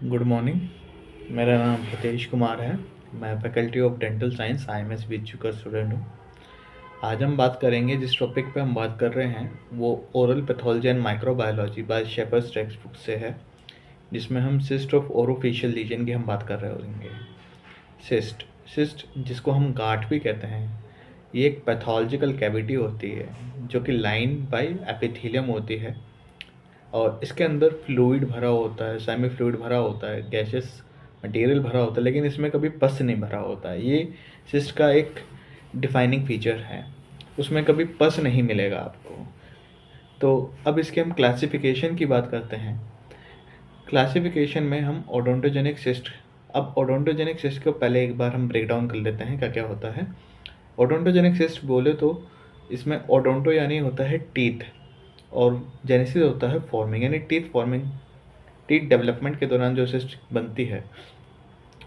Good morning. मेरा नाम हितेश कुमार है। मैं faculty of dental science IMS बीच का स्टूडेंट हूँ। आज हम बात करेंगे, जिस टॉपिक पे हम बात कर रहे हैं वो oral pathology and microbiology by Shafer's textbook से है, जिसमें हम सिस्ट ऑफ ओरोफेशियल लीजन की हम बात कर रहे होंगे। सिस्ट सिस्ट जिसको हम गांठ भी कहते हैं, ये एक पैथोलॉजिकल कैविटी होती है जो कि लाइन बाय एपिथेलियम होती है और इसके अंदर फ्लूइड भरा होता है, सेमी फ्लूइड भरा होता है, गैसेस मटेरियल भरा होता है, लेकिन इसमें कभी पस नहीं भरा होता है। ये सिस्ट का एक डिफाइनिंग फीचर है, उसमें कभी पस नहीं मिलेगा आपको। तो अब इसके हम क्लासिफिकेशन की बात करते हैं। क्लासिफिकेशन में हम ओडोंटोजेनिक सिस्ट, अब ओडोंटोजेनिक सिस्ट को पहले एक बार हम ब्रेक डाउन कर लेते हैं क्या क्या होता है। ओडोंटोजेनिक सिस्ट बोले तो इसमें ओडोंटो यानी होता है टीथ, और जेनेसिस होता है फॉर्मिंग, यानी टीथ डेवलपमेंट के दौरान जो सिस्ट बनती है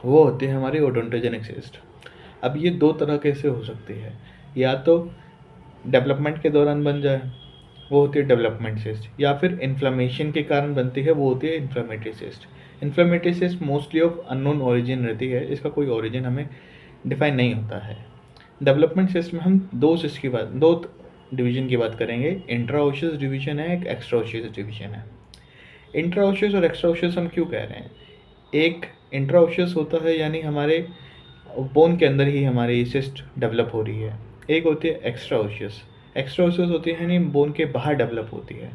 वो होती है हमारी ओडोंटोजेनिक सिस्ट। अब ये दो तरह कैसे हो सकती है, या तो डेवलपमेंट के दौरान बन जाए वो होती है डेवलपमेंट सिस्ट, या फिर इन्फ्लामेशन के कारण बनती है वो होती है inflammatory cyst. Inflammatory cyst mostly of unknown origin रहती है, इसका कोई ओरिजिन हमें डिफाइन नहीं होता है। डेवलपमेंट सिस्ट में हम दो डिवीजन की बात करेंगे। इंट्राओशियस डिवीजन है, एक एक्स्ट्राओशियस डिवीजन है। इंट्राओशियस और एक्स्ट्राओशियस हम क्यों कह रहे हैं? एक इंट्राओशियस होता है यानी हमारे बोन के अंदर ही हमारी सिस्ट डेवलप हो रही है। एक होती है एक्स्ट्राओशियस। एक्स्ट्राओशियस होती है यानी बोन के बाहर डेवलप होती है,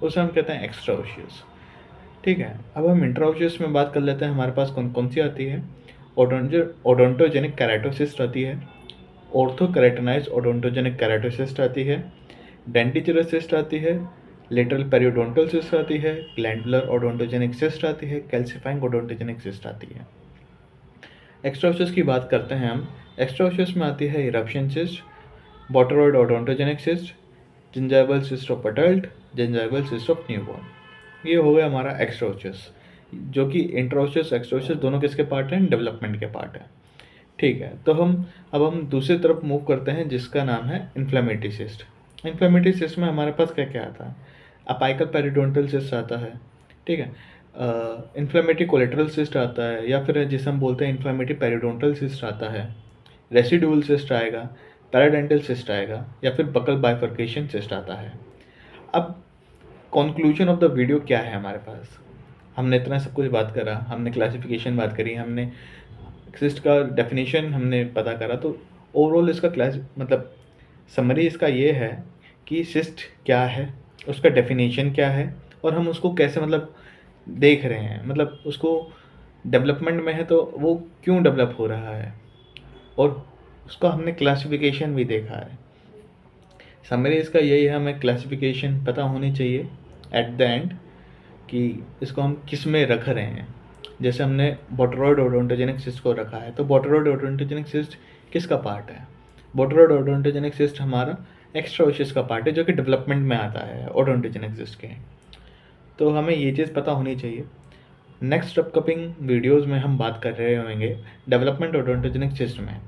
उसे हम कहते हैं एक्स्ट्राओशियस। ठीक है, अब हम इंट्राओशियस में बात कर लेते हैं। हमारे पास कौन कौन सी आती है? ओडोंटोजेनिक कैराटोसिस्ट आती है, ऑर्थोकेराटिनाइज्ड ओडोंटोजेनिक कैराटोसिस्ट आती है, डेंटिचुलर सिस्ट आती है, लेटरल पेरियोडोंटल सिस्ट आती है, ग्लैंडुलर ओडोंटोजेनिक सिस्ट आती है, कैल्सिफाइंग ओडोंटोजेनिक सिस्ट आती है। एक्स्ट्राओशियस की बात करते हैं हम। एक्स्ट्राओशियस में आती है eruption cyst, botryoid odontogenic cyst, gingival cyst of adult, gingival cyst of newborn. ये हो गया हमारा एक्स्ट्राओशियस, जो कि इंट्राओशियस एक्स्ट्राओशियस दोनों किसके पार्ट हैं? डेवलपमेंट के पार्ट हैं। ठीक है, तो हम दूसरी तरफ मूव करते हैं, जिसका नाम है इन्फ्लेमेटरी सिस्ट। इन्फ्लेमेटरी सिस्ट में हमारे पास क्या क्या आता है? अपाइकल पेरिडोंटल सिस्ट आता है, ठीक है, इन्फ्लेमेटरी कोलेटरल सिस्ट आता है, या फिर जिसे हम बोलते हैं इन्फ्लेमेटरी पेरिडोंटल सिस्ट आता है, रेसिडुअल सिस्ट आएगा, पैराडेंटल सिस्ट आएगा, या फिर बकल बाइफर्केशन सिस्ट आता है। अब कंक्लूजन ऑफ द वीडियो क्या है हमारे पास? हमने इतना सब कुछ बात करा, हमने क्लासिफिकेशन बात करी, हमने सिस्ट का डेफिनेशन हमने पता करा। तो ओवरऑल इसका क्लास मतलब समरी इसका ये है कि सिस्ट क्या है, उसका डेफिनेशन क्या है, और हम उसको कैसे देख रहे हैं, मतलब उसको डेवलपमेंट में है तो वो क्यों डेवलप हो रहा है, और उसका हमने क्लासिफिकेशन भी देखा है। समरी इसका यही है, हमें क्लासिफिकेशन पता होनी चाहिए एट द एंड कि इसको हम किस में रख रहे हैं। जैसे हमने बोटरॉइड ओडोंटोजेनिक सिस्ट को रखा है, तो बोटरॉइड ओडोंटोजेनिक सिस्ट किसका पार्ट है? बोटरॉइड ओडोंटोजेनिक सिस्ट हमारा एक्स्ट्राओशियस का पार्ट है, जो कि डेवलपमेंट में आता है ओडोंटोजेनिक सिस्ट के। तो हमें ये चीज़ पता होनी चाहिए। नेक्स्ट अपकमिंग वीडियोज़ में हम बात कर रहे होंगे डेवलपमेंट ओडोंटोजेनिक सिस्ट में।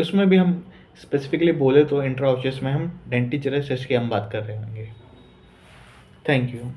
उसमें भी हम स्पेसिफिकली बोले तो इंट्राओशियस में हम डेंटिचुलर सिस्ट की हम बात कर रहे होंगे। Thank you.